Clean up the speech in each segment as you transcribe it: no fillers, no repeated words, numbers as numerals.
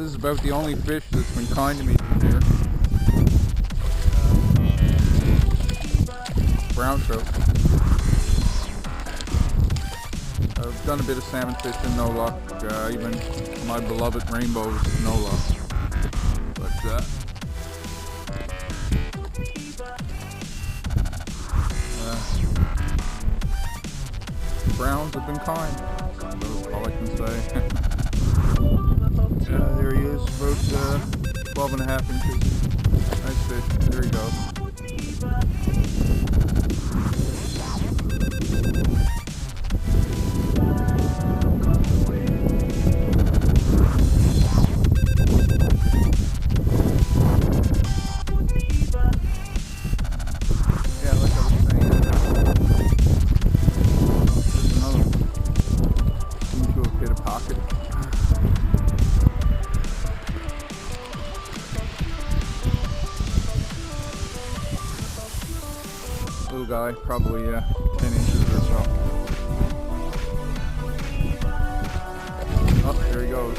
is about the only fish that's been kind to me from here. Brown trout. I've done a bit of salmon fishing, no luck. Even my beloved rainbows, no luck. But browns have been kind. That's all I can say. There he is, about 12.5 inches. Nice fish. There he goes. Little guy, probably 10 inches or so. Oh, there he goes.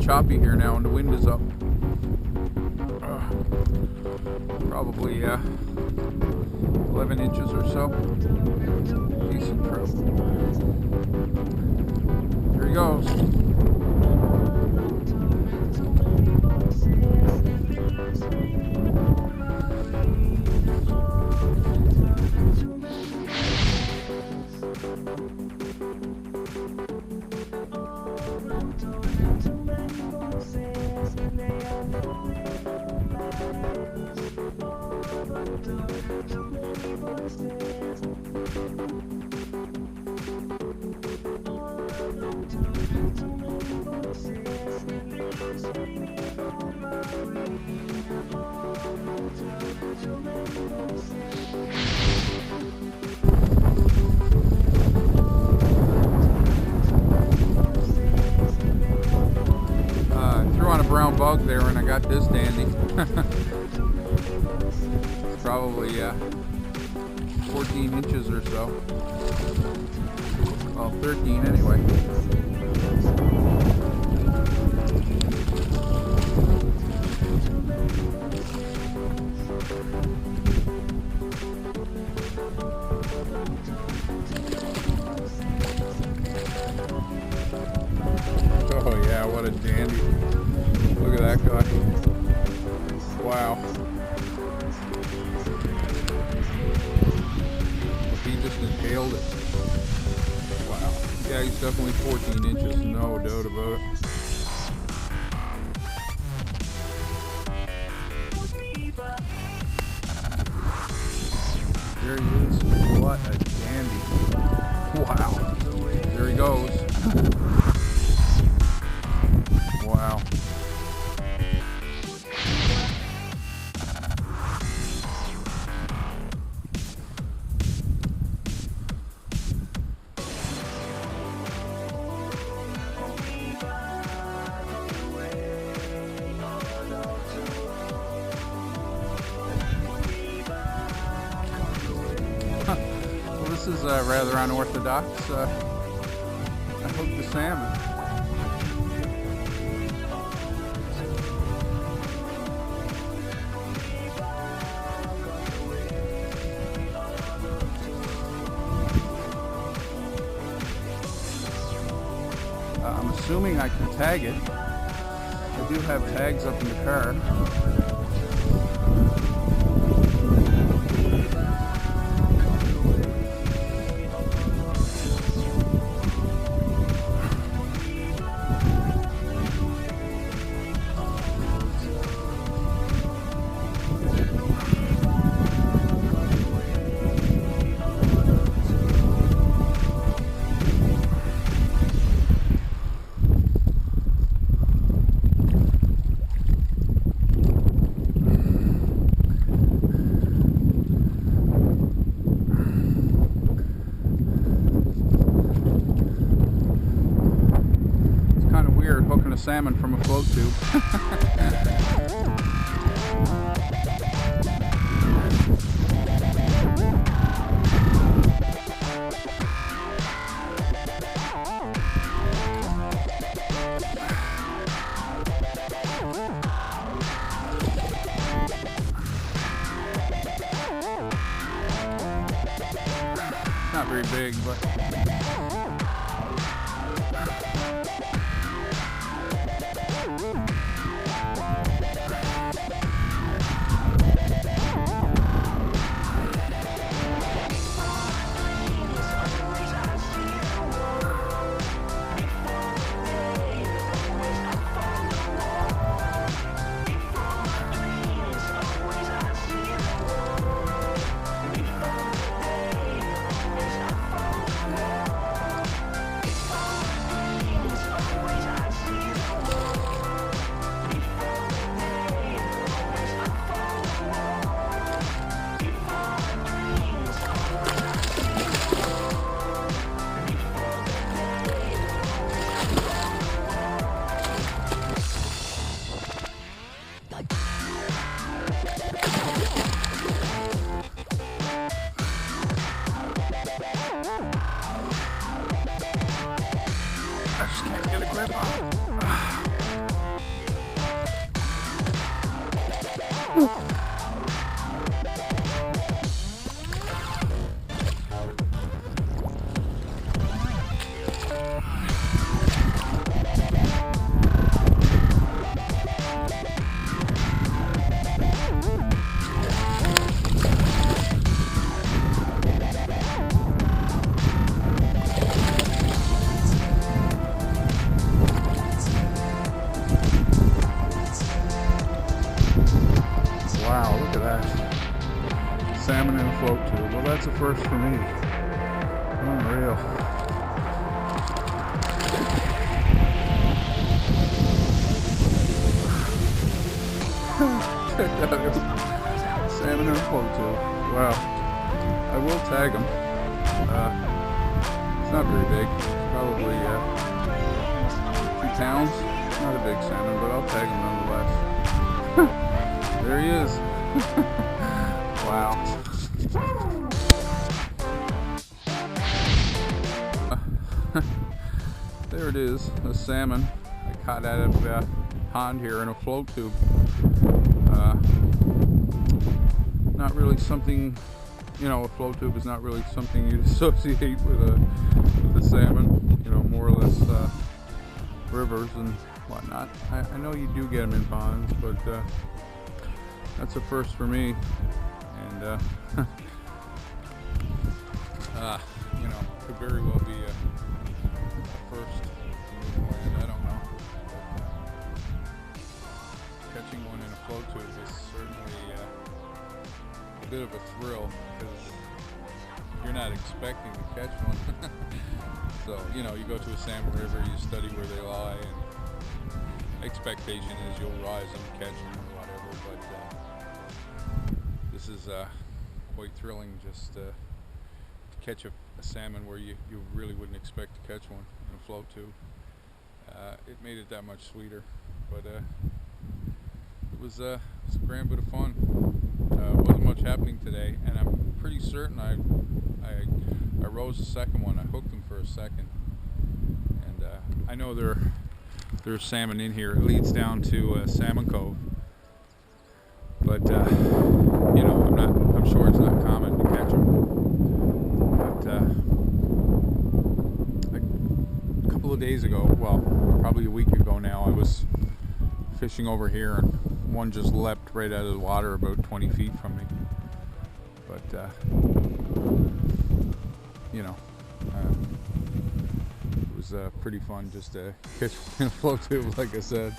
Choppy here now and the wind is up. Probably 11 inches or so. Decent trout. Here he goes. Brown bug there and I got this dandy. It's probably 14 inches or so. Well, 13 anyway. Oh yeah, what a dandy. Look at that guy. Wow. He just impaled it. Wow. Yeah, he's definitely 14 inches, no doubt about it. There he is. What a dandy. Wow. There he goes. Wow. Well, this is rather unorthodox. I hooked the salmon. I'm assuming I can tag it. I do have tags up in the car. salmon from a float tube. Not very big, but I just can't get a grip on it. Wow, look at that. Salmon in a float tube. Well, that's a first for me. Unreal. Check that out. Salmon in a float tube. Wow. I will tag him. It's not very big. Probably 2 pounds. Not a big salmon, but I'll tag him nonetheless. There he is. Wow. There it is, a salmon I caught out of a pond here in a float tube. Not really something, you know, a float tube is not really something you'd associate with a salmon, you know, more or less rivers and whatnot. I know you do get them in ponds, but that's a first for me, and you know, could very well be a first in Newfoundland. I don't know. Catching one in a float tube is certainly a bit of a thrill, because you're not expecting to catch one. So, you know, you go to a salmon river, you study where they lie, and expectation is you'll rise and catch them or whatever, but this is quite thrilling, just to catch a salmon where you really wouldn't expect to catch one in a float tube. It made it that much sweeter, but it was a grand bit of fun. Wasn't much happening today, and I'm pretty certain I rose a second one. I hooked them for a second, and I know there's salmon in here. It leads down to Salmon Cove, but you know, I'm sure it's not common to catch them. But a couple of days ago, well, probably a week ago now, I was fishing over here, and one just leapt right out of the water about 20 feet from me. But you know, it was pretty fun just to catch a float tube. Like I said,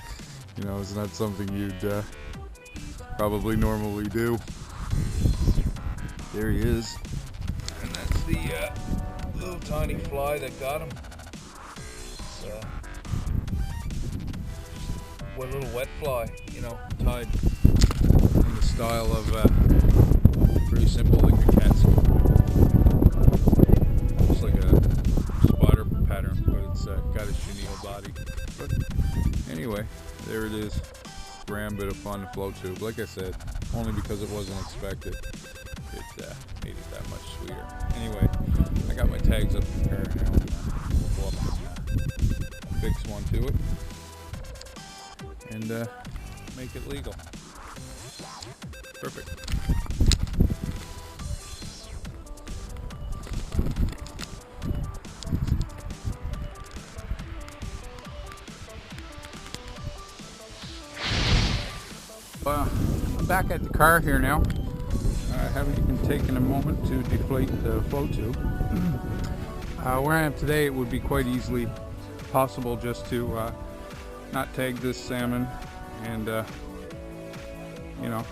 you know, it's not something you'd probably normally do. There he is, and that's the little tiny fly that got him. It's one little wet fly, you know, tied in the style of pretty simple, like a cat's. Looks like a spider pattern, but it's got a chenille body. But anyway. bit of fun to float tube. Like I said, only because it wasn't expected. It made it that much sweeter. Anyway, I got my tags up in the car now. We'll go up and fix one to it and make it legal. Perfect. I'm back at the car here now. I haven't even taken a moment to deflate the flow tube. Where I am today, it would be quite easily possible just to not tag this salmon, and you know,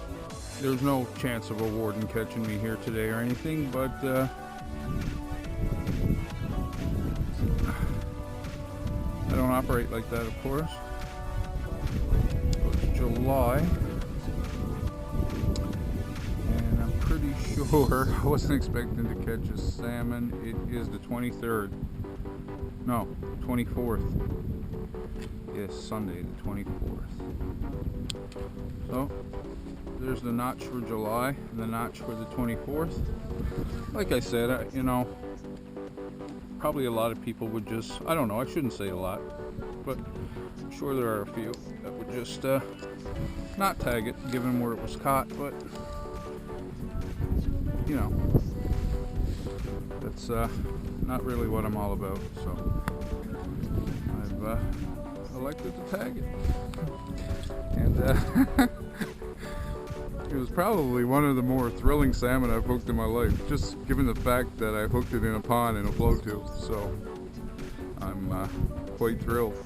there's no chance of a warden catching me here today or anything, but I don't operate like that, of course. It's July. Pretty sure I wasn't expecting to catch a salmon. It is the 23rd. No, 24th. Yes, Sunday the 24th. So there's the notch for July and the notch for the 24th. Like I said, you know, probably a lot of people would just, I don't know, I shouldn't say a lot, but I'm sure there are a few that would just not tag it given where it was caught, but you know, that's not really what I'm all about, so I've elected to tag it. And it was probably one of the more thrilling salmon I've hooked in my life, just given the fact that I hooked it in a pond in a flow tube, so I'm quite thrilled.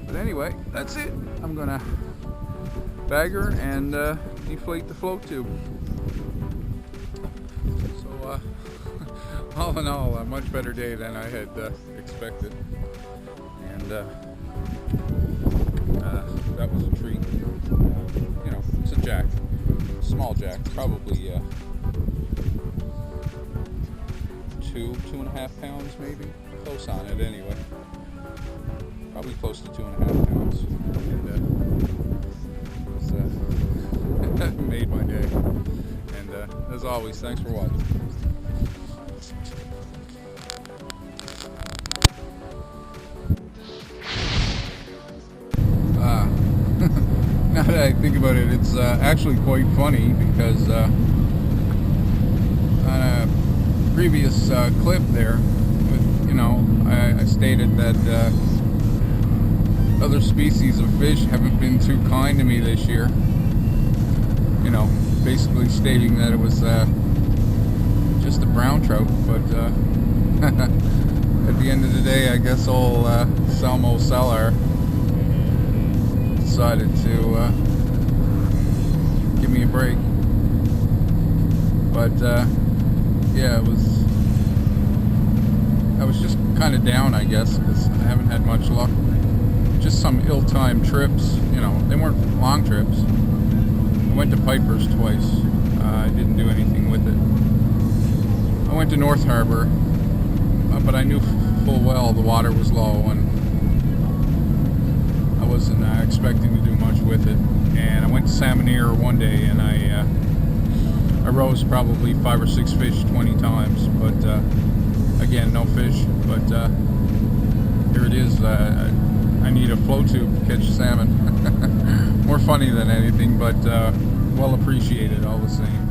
But anyway, that's it. I'm gonna bag her and deflate the flow tube. All in all, a much better day than I had expected, and that was a treat. You know, it's a jack, small jack, probably 2.5 pounds, maybe, close on it anyway. Probably close to 2.5 pounds, and it made my day. And as always, thanks for watching. Now that I think about it, it's actually quite funny because on a previous clip there, you know, I stated that other species of fish haven't been too kind to me this year. You know, basically stating that it was just a brown trout, but at the end of the day, I guess old Salmon Seller decided to give me a break. But yeah, I was just kind of down, I guess, because I haven't had much luck. Just some ill-timed trips, you know. They weren't long trips. I went to Piper's twice. I didn't do anything with it. I went to North Harbor, but I knew full well the water was low and I wasn't expecting to do much with it. And I went to Salmonier one day and I rose probably 5 or 6 fish 20 times, but again, no fish. But here it is. I need a flow tube to catch salmon. More funny than anything, but well appreciated all the same.